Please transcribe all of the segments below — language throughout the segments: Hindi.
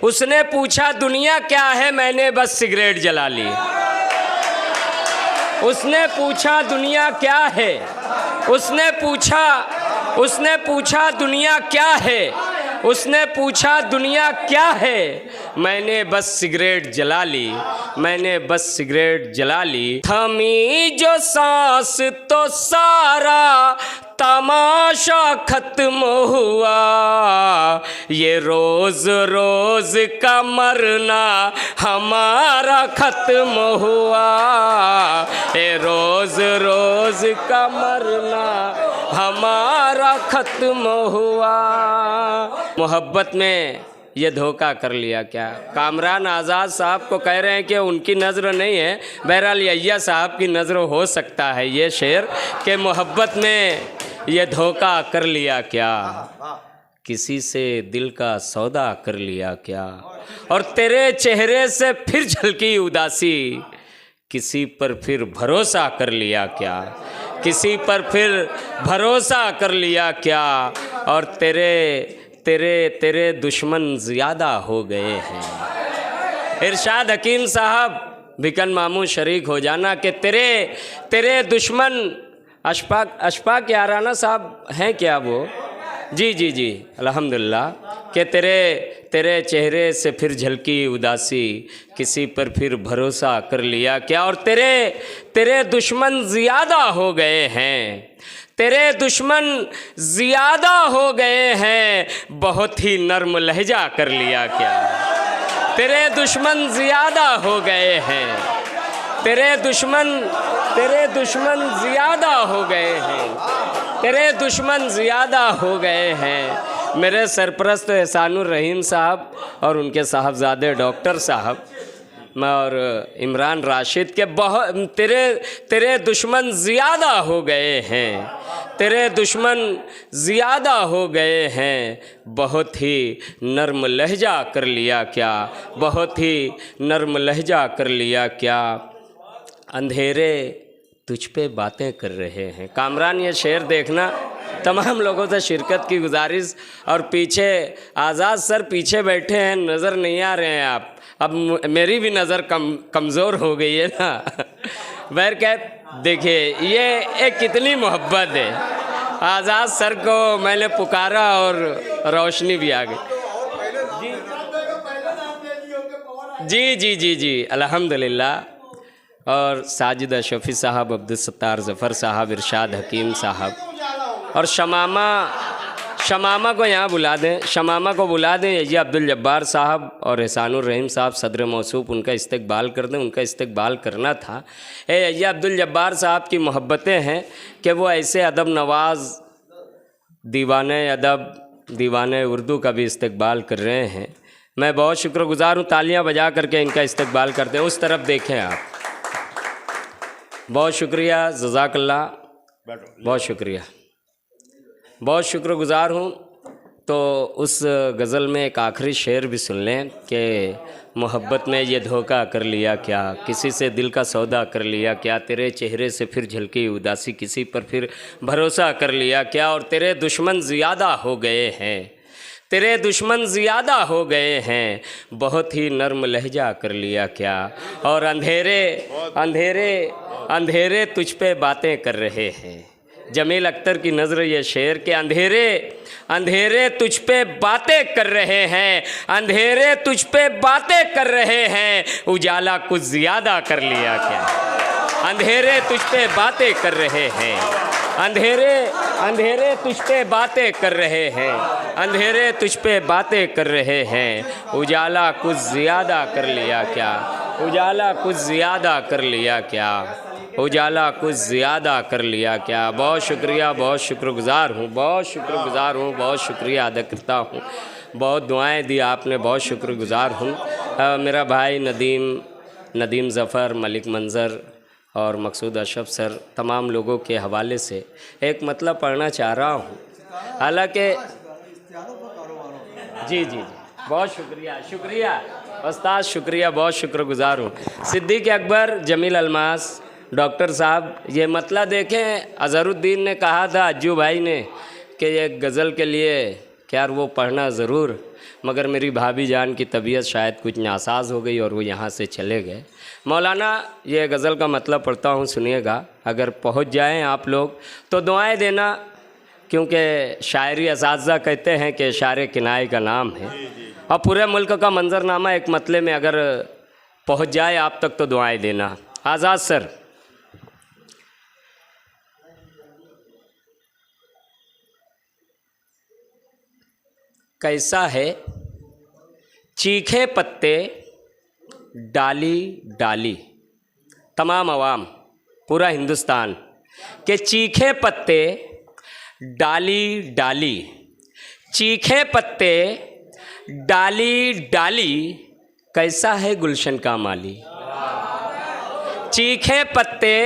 उसने पूछा दुनिया क्या है, मैंने बस सिगरेट जला ली। उसने पूछा दुनिया क्या है, उसने पूछा दुनिया क्या है, उसने पूछा दुनिया क्या है, मैंने बस सिगरेट जला ली, मैंने बस सिगरेट जला ली। थमी जो सांस तो सारा तमाशा खत्म हुआ, ये रोज रोज का मरना हमारा खत्म हुआ, ये रोज रोज का मरना हमारा खत्म हुआ। मोहब्बत में ये धोखा कर लिया क्या? कामरान आज़ाद साहब को कह रहे हैं कि उनकी नज़र नहीं है, बहरहाल यहिया साहब की नज़र हो सकता है ये शेर, कि मोहब्बत में ये धोखा कर लिया क्या, किसी से दिल का सौदा कर लिया क्या, और तेरे चेहरे से फिर झलकी उदासी, किसी पर फिर भरोसा कर लिया क्या, किसी पर फिर भरोसा कर लिया क्या, और तेरे तेरे तेरे दुश्मन ज़्यादा हो गए हैं। इरशाद हकीम साहब बिकन मामू शरीक हो जाना कि तेरे तेरे दुश्मन अशफाक याराना साहब हैं क्या वो? जी जी जी अल्हम्दुलिल्लाह, कि तेरे चेहरे से फिर झलकी उदासी, किसी पर फिर भरोसा कर लिया क्या, और तेरे दुश्मन ज़्यादा हो गए हैं, तेरे दुश्मन ज़्यादा हो गए हैं, बहुत ही नर्म लहजा कर लिया क्या, तेरे दुश्मन ज़्यादा हो गए हैं, तेरे दुश्मन ज़्यादा हो गए हैं, तेरे दुश्मन ज़्यादा हो गए हैं। मेरे सरपरस्त एहसानुर रहीम साहब और उनके साहबजादे डॉक्टर साहब और इमरान राशिद के बहुत तेरे दुश्मन ज़्यादा हो गए हैं, तेरे दुश्मन ज़्यादा हो गए हैं, बहुत ही नर्म लहजा कर लिया क्या, बहुत ही नर्म लहजा कर लिया क्या, अंधेरे तुझ पे बातें कर रहे हैं। कामरान ये शेर देखना, तमाम लोगों से शिरकत की गुजारिश। और पीछे आज़ाद सर पीछे बैठे हैं, नज़र नहीं आ रहे हैं आप, अब मेरी भी नज़र कमज़ोर हो गई है ना। बैर क्या देखिए ये एक कितनी मोहब्बत है। आज़ाद सर को मैंने पुकारा और रोशनी भी आ गई। जी जी जी जी अल्हम्दुलिल्लाह। और साजिद अशफी साहब, अब्दुल सत्तार ज़फ़र साहब, इरशाद हकीम साहब, और शमामा को यहाँ बुला दें, शमामा को बुला दें। ये अब्दुल जब्बार साहब और एहसानुर रहीम साहब सदर मौसूफ़, उनका इस्तकबाल कर दें, उनका इस्तकबाल करना था। ये अब्दुल जब्बार साहब की मोहब्बतें हैं कि वो ऐसे अदब नवाज़ दीवाने अदब, दीवाने उर्दू का भी इस्तकबाल कर रहे हैं। मैं बहुत शुक्रगुज़ार हूँ, तालियाँ बजा करके इनका इस्तकबाल करते हैं। उस तरफ देखें आप, बहुत शुक्रिया, जज़ाकल्लाह, बहुत शुक्रिया, बहुत शुक्रगुज़ार हूँ। तो उस गज़ल में एक आखिरी शेर भी सुन लें कि मोहब्बत में ये धोखा कर लिया क्या, किसी से दिल का सौदा कर लिया क्या, तेरे चेहरे से फिर झलकी उदासी, किसी पर फिर भरोसा कर लिया क्या, और तेरे दुश्मन ज़्यादा हो गए हैं, तेरे दुश्मन ज़्यादा हो गए हैं, बहुत ही नर्म लहजा कर लिया क्या, और अंधेरे अंधेरे अंधेरे तुझ पे बातें कर रहे हैं। जमील अख्तर की नज़र ये शेर के अंधेरे अंधेरे तुझ पे बातें कर रहे हैं, अंधेरे तुझ पे बातें कर रहे हैं, उजाला कुछ ज़्यादा कर लिया क्या, अंधेरे तुझ पे बातें कर रहे हैं, अंधेरे अंधेरे तुझ पे बातें कर रहे हैं, अंधेरे तुझ पे बातें कर रहे हैं, उजाला कुछ ज़्यादा कर लिया क्या, उजाला कुछ ज़्यादा कर लिया क्या, उजाला कुछ ज़्यादा कर लिया क्या। बहुत शुक्रिया, बहुत शुक्रगुज़ार हूँ, बहुत शुक्रगुज़ार हूँ, बहुत शुक्रिया अदा करता हूँ। बहुत दुआएं दी आपने, बहुत शुक्रगुज़ार हूँ। मेरा भाई नदीम ज़फ़र, मलिक मंज़र और मकसूद अशरफ सर, तमाम लोगों के हवाले से एक मतलब पढ़ना चाह रहा हूँ। हालांकि जी जी जी बहुत शुक्रिया, शुक्रिया उस्ताद, शुक्रिया, बहुत शुक्रगुज़ार हूँ। सिद्दीक़ अकबर, जमील अलमास, डॉक्टर साहब, ये मतलब देखें, अज़हरुद्दीन ने कहा था, अज्जू भाई ने, कि ये गज़ल के लिए खैर वो पढ़ना ज़रूर, मगर मेरी भाभी जान की तबीयत शायद कुछ नासाज हो गई और वो यहाँ से चले गए। मौलाना ये गज़ल का मतलब पढ़ता हूँ, सुनिएगा। अगर पहुँच जाएं आप लोग तो दुआएं देना, क्योंकि शायरी असातिज़ा कहते हैं कि इशारे किनाए का नाम है, और पूरे मुल्क का मंजरनामा एक मतले में अगर पहुँच जाए आप तक तो दुआएं देना। आज़ाद सर, कैसा है चीखे पत्ते डाली डाली, तमाम अवाम पूरा हिंदुस्तान के चीखे पत्ते डाली डाली, चीखे पत्ते डाली डाली, कैसा है गुलशन का माली। चीखे पत्ते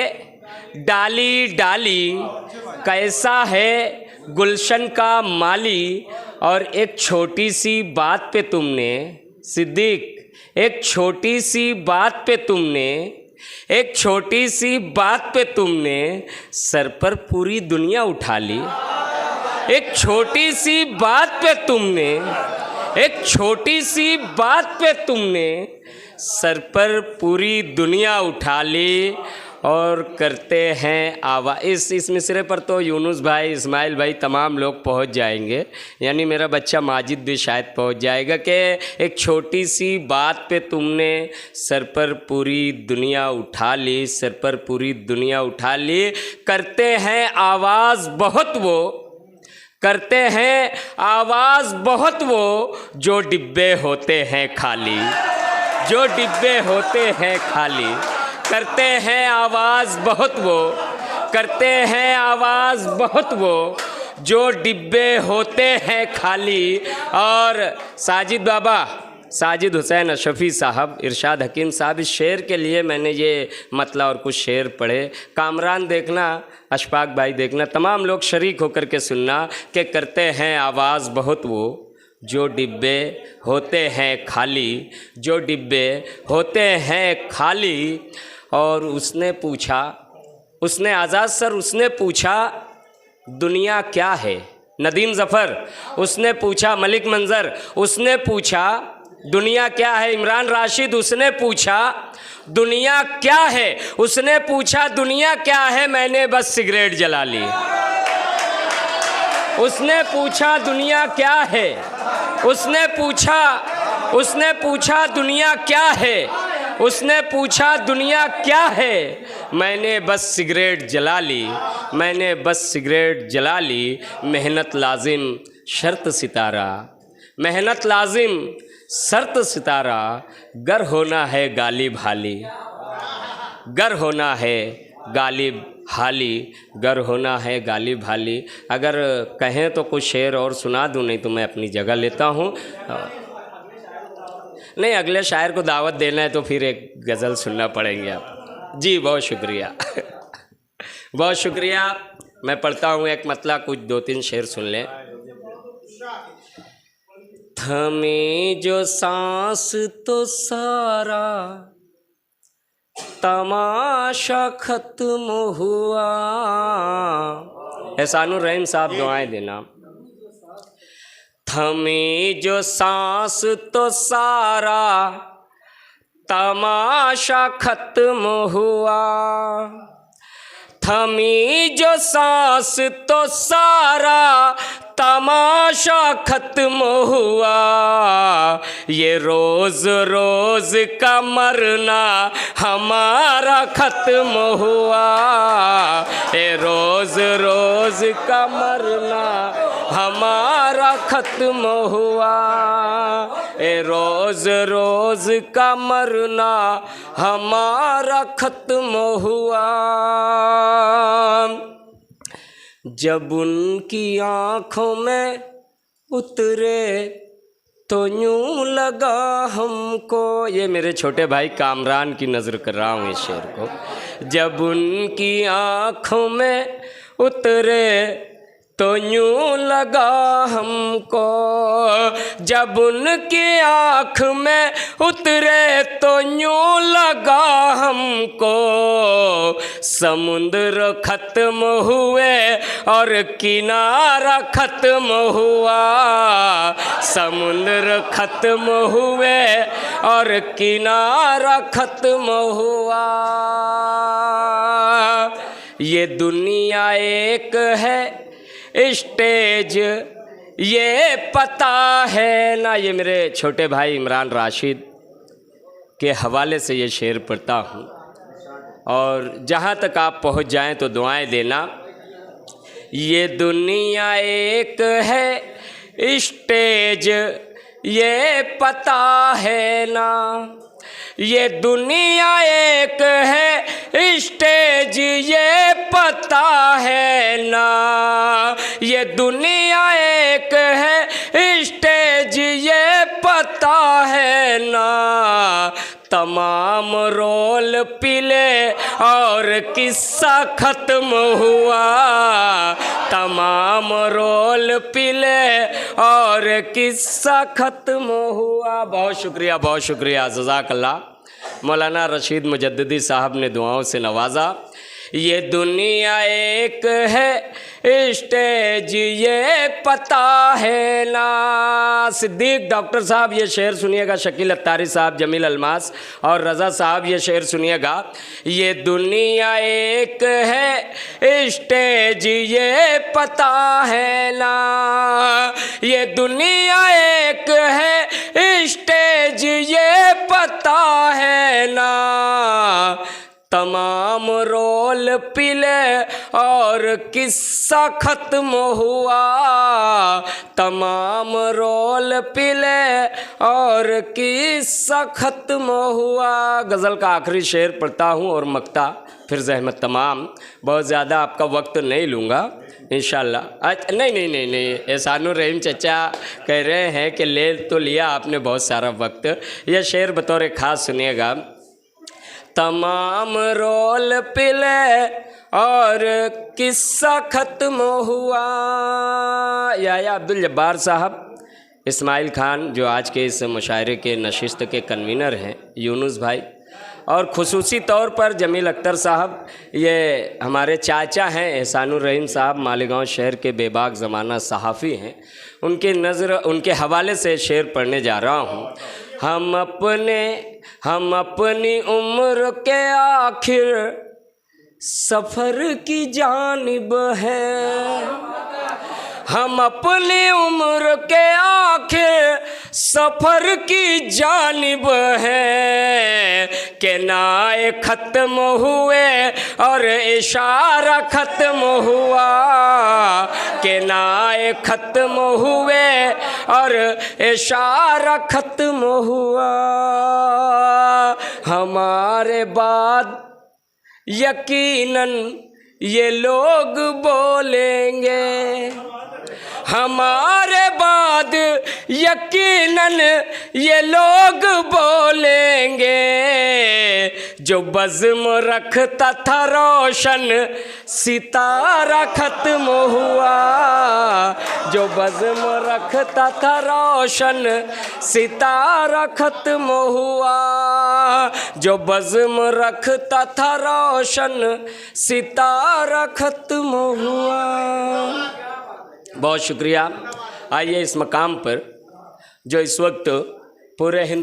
डाली डाली, कैसा है गुलशन का माली। और एक छोटी सी बात पे तुमने सिद्दीक, एक छोटी सी बात पे तुमने, एक छोटी सी बात पे तुमने सर पर पूरी दुनिया उठा ली। एक छोटी सी बात पे तुमने, एक छोटी सी बात पे तुमने सर पर पूरी दुनिया उठा ली। और करते हैं आवा इस मिसरे पर तो यूनुस भाई, इस्माइल भाई, तमाम लोग पहुंच जाएंगे, यानी मेरा बच्चा माजिद भी शायद पहुंच जाएगा कि एक छोटी सी बात पे तुमने सर पर पूरी दुनिया उठा ली, सर पर पूरी दुनिया उठा ली। करते हैं आवाज़ बहुत वो, करते हैं आवाज़ बहुत वो, जो डिब्बे होते हैं खाली, जो डिब्बे होते हैं खाली। करते हैं आवाज़ बहुत वो, करते हैं आवाज़ बहुत वो, जो डिब्बे होते हैं खाली। और साजिद बाबा, साजिद हुसैन अशरफी साहब, इरशाद हकीम साहब, इस शेर के लिए मैंने ये मतलब और कुछ शेर पढ़े। कामरान देखना, अशफाक भाई देखना, तमाम लोग शरीक होकर के सुनना कि करते हैं आवाज़ बहुत वो, जो डिब्बे होते हैं खाली, जो डिब्बे होते हैं खाली। और उसने पूछा, उसने आज़ाद सर, उसने पूछा दुनिया क्या है। नदीम ज़फ़र, उसने पूछा। मलिक मंज़र, उसने पूछा दुनिया क्या है। इमरान राशिद, उसने पूछा दुनिया क्या है। उसने पूछा दुनिया क्या है, मैंने बस सिगरेट जला ली। उसने पूछा दुनिया क्या है, उसने पूछा दुनिया क्या है, उसने पूछा दुनिया क्या है, मैंने बस सिगरेट जला ली, मैंने बस सिगरेट जला ली। मेहनत लाजिम शर्त सितारा, मेहनत लाजिम शर्त सितारा, गर होना है गालिब हाली, गर होना है गालिब हाली, गर होना है गालिब हाली। अगर कहें तो कुछ शेर और सुना दूं, नहीं तो मैं अपनी जगह लेता हूँ। नहीं, अगले शायर को दावत देना है तो फिर एक गज़ल सुनना पड़ेंगे आप। जी बहुत शुक्रिया बहुत शुक्रिया। मैं पढ़ता हूँ एक मतला, कुछ 2-3 शेर सुन लें। थमी जो सांस तो सारा तमाशा खत्म हुआ। एहसानुर रहीम साहब दुआएं देना। थमी जो सांस तो सारा तमाशा खत्म हुआ, थमी जो सांस तो सारा तमाशा खत्म हुआ। ये रोज़ रोज़ का मरना हमारा खत्म हुआ, ये रोज़ रोज़ का मरना हमारा खत्म हुआ, ये रोज़ रोज़ का मरना हमारा खत्म हुआ। जब उनकी आँखों में उतरे तो यूँ लगा हमको। ये मेरे छोटे भाई कामरान की नज़र कर रहा हूँ इस शेर को। जब उनकी आँखों में उतरे तो यूं लगा हमको, जब उनकी आँख में उतरे तो यूं लगा हमको, समुद्र खत्म हुए और किनारा खत्म हुआ, समुद्र खत्म हुए और किनारा खत्म हुआ। ये दुनिया एक है स्टेज, ये पता है ना। ये मेरे छोटे भाई इमरान राशिद के हवाले से ये शेर पढ़ता हूँ, और जहाँ तक आप पहुँच जाएं तो दुआएं देना। ये दुनिया एक है स्टेज, ये पता है ना। ये दुनिया एक है स्टेज, ये पता है ना। ये दुनिया एक है स्टेज, ये पता है ना। तमाम रोल पिले और किस्सा खत्म हुआ, तमाम रोल पिले और किस्सा खत्म हुआ। बहुत शुक्रिया, बहुत शुक्रिया, जज़ाकल्लाह। मौलाना रशीद मुजद्दिदी साहब ने दुआओं से नवाजा। ये दुनिया एक है स्टेज, ये पता है ना। सिद्दीक डॉक्टर साहब ये शेर सुनिएगा, शकील अत्तारी साहब, जमील अलमास और रज़ा साहब ये शेर सुनिएगा। ये दुनिया एक है स्टेज, ये पता है ना। ये दुनिया एक है स्टेज, ये पता है ना। तमाम रोल पिले और किस्सा खत्म हुआ, तमाम रोल पिले और किस्सा खत्म हुआ। गज़ल का आखिरी शेर पढ़ता हूँ और मक्ता, फिर ज़हमत तमाम। बहुत ज़्यादा आपका वक्त नहीं लूँगा इंशाअल्लाह। अच्छा, नहीं, एहसानुर रहीम चचा कह रहे हैं कि ले तो लिया आपने बहुत सारा वक्त। यह शेर बतौर ख़ास सुनिएगा। तमाम रोल पिले और किस्सा खत्म हुआ। या अब्दुल जब्बार साहब, इस्माइल खान जो आज के इस मुशायरे के नशिस्त के कन्वीनर हैं, यूनुस भाई, और ख़ुसूसी तौर पर जमील अख्तर साहब, ये हमारे चाचा हैं। एहसानुर रहीम साहब मालेगांव शहर के बेबाक ज़माना सहाफ़ी हैं। उनके हवाले से शेर पढ़ने जा रहा हूँ। हम अपनी उम्र के आखिर सफ़र की जानिब हैं। हम अपनी उम्र के आखिर सफ़र की जानिब हैं। के नाए ख़त्म हुए और इशारा ख़त्म हुआ, के नाए ख़त्म हुए और इशारा ख़त्म हुआ। हमारे बाद यकीनन ये लोग बोलेंगे, हमारे बाद यकीनन ये लोग बोलेंगे। जो बज़्म रखता था रोशन सितारा ख़त्म हुआ, जो बज़्म रखता था रोशन सितारा ख़त्म हुआ, जो बज़्म रखता था रोशन सितारा ख़त्म हुआ। बहुत शुक्रिया। आइए इस मकाम पर जो इस वक्त पूरे हिंदू